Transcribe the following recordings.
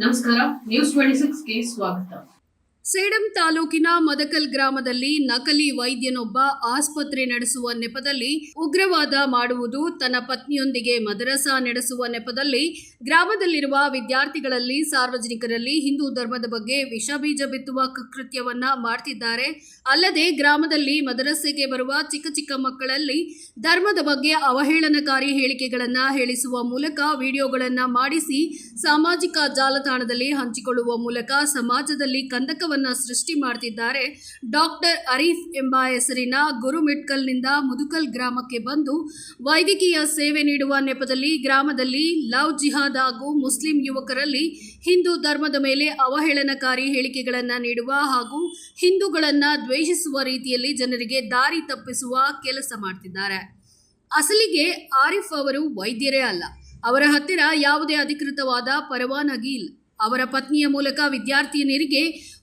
ನಮಸ್ಕಾರ, ನ್ಯೂಸ್ 26ಗೆ ಸ್ವಾಗತ. ಸೇಡಂ ತಾಲೂಕಿನ ಮದಕಲ್ ಗ್ರಾಮದಲ್ಲಿ ನಕಲಿ ವೈದ್ಯನೊಬ್ಬ ಆಸ್ಪತ್ರೆ ನಡೆಸುವ ನೆಪದಲ್ಲಿ ಉಗ್ರವಾದ ಮಾಡುವುದು, ತನ್ನ ಪತ್ನಿಯೊಂದಿಗೆ ಮದರಸಾ ನಡೆಸುವ ನೆಪದಲ್ಲಿ ಗ್ರಾಮದಲ್ಲಿರುವ ವಿದ್ಯಾರ್ಥಿಗಳಲ್ಲಿ, ಸಾರ್ವಜನಿಕರಲ್ಲಿ ಹಿಂದೂ ಧರ್ಮದ ಬಗ್ಗೆ ವಿಷಬೀಜ ಬಿತ್ತುವ ಕೃತ್ಯವನ್ನ ಮಾಡ್ತಿದ್ದಾರೆ. ಅಲ್ಲದೆ ಗ್ರಾಮದಲ್ಲಿ ಮದರಸೆಗೆ ಬರುವ ಚಿಕ್ಕ ಚಿಕ್ಕ ಮಕ್ಕಳಲ್ಲಿ ಧರ್ಮದ ಬಗ್ಗೆ ಅವಹೇಳನಕಾರಿ ಹೇಳಿಕೆಗಳನ್ನ ಹೇಳಿಸುವ ಮೂಲಕ ವಿಡಿಯೋಗಳನ್ನ ಮಾಡಿಸಿ ಸಾಮಾಜಿಕ ಜಾಲತಾಣದಲ್ಲಿ ಹಂಚಿಕೊಳ್ಳುವ ಮೂಲಕ ಸಮಾಜದಲ್ಲಿ ಕಂದಕವನ್ನ ಸೃಷ್ಟಿ ಮಾಡ್ತಿದ್ದಾರೆ. ಡಾಕ್ಟರ್ ಅರೀಫ್ ಎಂಬ ಹೆಸರಿನ ಗುರುಮಿಟ್ಕಲ್ನಿಂದ ಮುದುಕಲ್ ಗ್ರಾಮಕ್ಕೆ ಬಂದು ವೈದ್ಯಕೀಯ ಸೇವೆ ನೀಡುವ ನೆಪದಲ್ಲಿ ಗ್ರಾಮದಲ್ಲಿ ಲವ್ ಜಿಹಾದ್ ಹಾಗೂ ಮುಸ್ಲಿಂ ಯುವಕರಲ್ಲಿ ಹಿಂದೂ ಧರ್ಮದ ಮೇಲೆ ಅವಹೇಳನಕಾರಿ ಹೇಳಿಕೆಗಳನ್ನು ನೀಡುವ ಹಾಗೂ ಹಿಂದೂಗಳನ್ನ ದ್ವೇಷಿಸುವ ರೀತಿಯಲ್ಲಿ ಜನರಿಗೆ ದಾರಿ ತಪ್ಪಿಸುವ ಕೆಲಸ ಮಾಡ್ತಿದ್ದಾರೆ. ಅಸಲಿಗೆ ಆರಿಫ್ ಅವರು ವೈದ್ಯರೇ ಅಲ್ಲ. ಅವರ ಹತ್ತಿರ ಯಾವುದೇ ಅಧಿಕೃತವಾದ ಪರವಾನಗಿ ಇಲ್ಲ. ಅವರ ಪತ್ನಿಯ ಮೂಲಕ ವಿದ್ಯಾರ್ಥಿನಿಯರಿಗೆ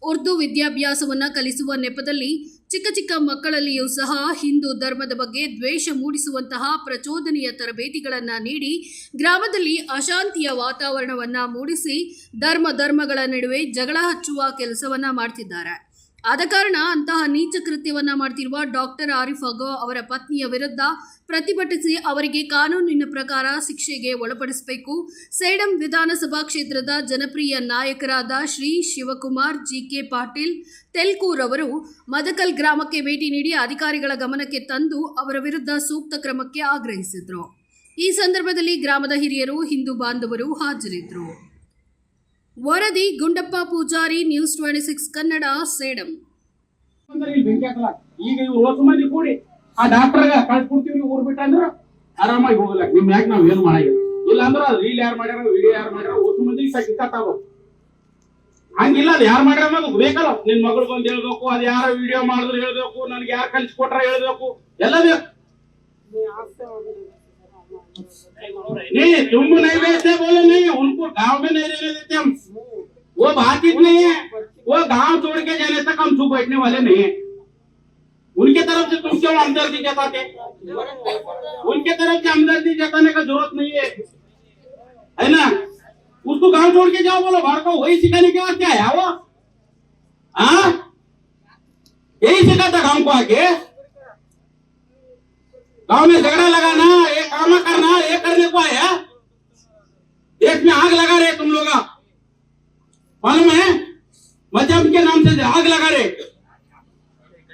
ಉರ್ದು ವಿದ್ಯಾಭ್ಯಾಸವನ್ನು ಕಲಿಸುವ ನೆಪದಲ್ಲಿ ಚಿಕ್ಕ ಚಿಕ್ಕ ಮಕ್ಕಳಲ್ಲಿಯೂ ಸಹ ಹಿಂದೂ ಧರ್ಮದ ಬಗ್ಗೆ ದ್ವೇಷ ಮೂಡಿಸುವಂತಹ ಪ್ರಚೋದನೆಯ ತರಬೇತಿಗಳನ್ನು ನೀಡಿ ಗ್ರಾಮದಲ್ಲಿ ಅಶಾಂತಿಯ ವಾತಾವರಣವನ್ನು ಮೂಡಿಸಿ ಧರ್ಮಗಳ ನಡುವೆ ಜಗಳ ಹಚ್ಚುವ ಕೆಲಸವನ್ನ ಮಾಡ್ತಿದ್ದಾರೆ. ಆದ ಕಾರಣ ಅಂತಹ ನೀಚ ಕೃತ್ಯವನ್ನ ಮಾಡ್ತಿರುವ ಡಾಕ್ಟರ್ ಆರಿಫ್ ಹಾಗೂ ಅವರ ಪತ್ನಿಯ ವಿರುದ್ಧ ಪ್ರತಿಭಟಿಸಿ ಅವರಿಗೆ ಕಾನೂನಿನ ಪ್ರಕಾರ ಶಿಕ್ಷೆಗೆ ಒಳಪಡಿಸಬೇಕು. ಸೇಡಂ ವಿಧಾನಸಭಾ ಕ್ಷೇತ್ರದ ಜನಪ್ರಿಯ ನಾಯಕರಾದ ಶ್ರೀ ಶಿವಕುಮಾರ್ ಜಿಕೆ ಪಾಟೀಲ್ ತೆಲ್ಕೂರ್ ಅವರು ಮದಕಲ್ ಗ್ರಾಮಕ್ಕೆ ಭೇಟಿ ನೀಡಿ ಅಧಿಕಾರಿಗಳ ಗಮನಕ್ಕೆ ತಂದು ಅವರ ವಿರುದ್ಧ ಸೂಕ್ತ ಕ್ರಮಕ್ಕೆ ಆಗ್ರಹಿಸಿದರು. ಈ ಸಂದರ್ಭದಲ್ಲಿ ಗ್ರಾಮದ ಹಿರಿಯರು, ಹಿಂದೂ ಬಾಂಧವರು ಹಾಜರಿದ್ದರು. ವರದಿ ಗುಂಡಪ್ಪ ಪೂಜಾರಿ, ನ್ಯೂಸ್ 26 ಕನ್ನಡ, ಸೇಡಂ. ಈಗ ಇವ್ರು ಹೊಸ ಮಂದಿ ಕೂಡಿ ಆ ಡಾಕ್ಟರ್ಗ ಕಳ್ಸ್ಕೊಡ್ತೀವಿ ಊರ್ ಬಿಟ್ಟ ಅಂದ್ರ ಆರಾಮಾಗಿ ಹೋಗಲ್ಲ. ನಿಮ್ ಯಾಕೆ ನಾವ್ ಏನ್ ಮಾಡಂಗಿಲ್ಲ. ಇಲ್ಲ ಅಂದ್ರ ರೀಲ್ ಯಾರು ಮಾಡ್ಯಾರ, ವಿಡಿಯೋ ಯಾರು ಮಾಡ್ಯಾರ, ಹೊಸ ಮಂದಿ ಸಿಕ್ಕಾತಾವ. ಹಂಗಿಲ್ಲ, ಅದು ಯಾರು ಮಾಡ್ಯಾರ ಅನ್ನೋದು ಬೇಕಲ್ಲ. ನಿನ್ ಮಗಳು ಬಂದ್ ಹೇಳ್ಬೇಕು, ಅದ್ ಯಾರ ವಿಡಿಯೋ ಮಾಡಿದ್ರು ಹೇಳ್ಬೇಕು, ನನ್ಗೆ ಯಾರು ಕಳ್ಸಿಕೊಟ್ರ ಹೇಳ್ಬೇಕು, ಎಲ್ಲ ಬೇಕು. नहीं तुम नहीं वैसे बोले नहीं, उनको गांव में नहीं रहने देते हम. वो बात ही नहीं है. वो गांव छोड़ के जाने तक हम चुप बैठने वाले नहीं है. उनके तरफ से तुम क्यों हमदर्दी जताते? उनके तरफ से हमदर्दी जताने का जरूरत नहीं है ना. उसको गांव छोड़ के जाओ, बोलो बाहर को. वही सिखाने के बाद क्या है वो? हाँ, यही सिखाता गांव को आके. गांव में झगड़ा लगाना, ये काम करना, ये करने को आया. देश में आग लगा रहे तुम लोग, मालूम है? मजहब के नाम से आग लगा रहे.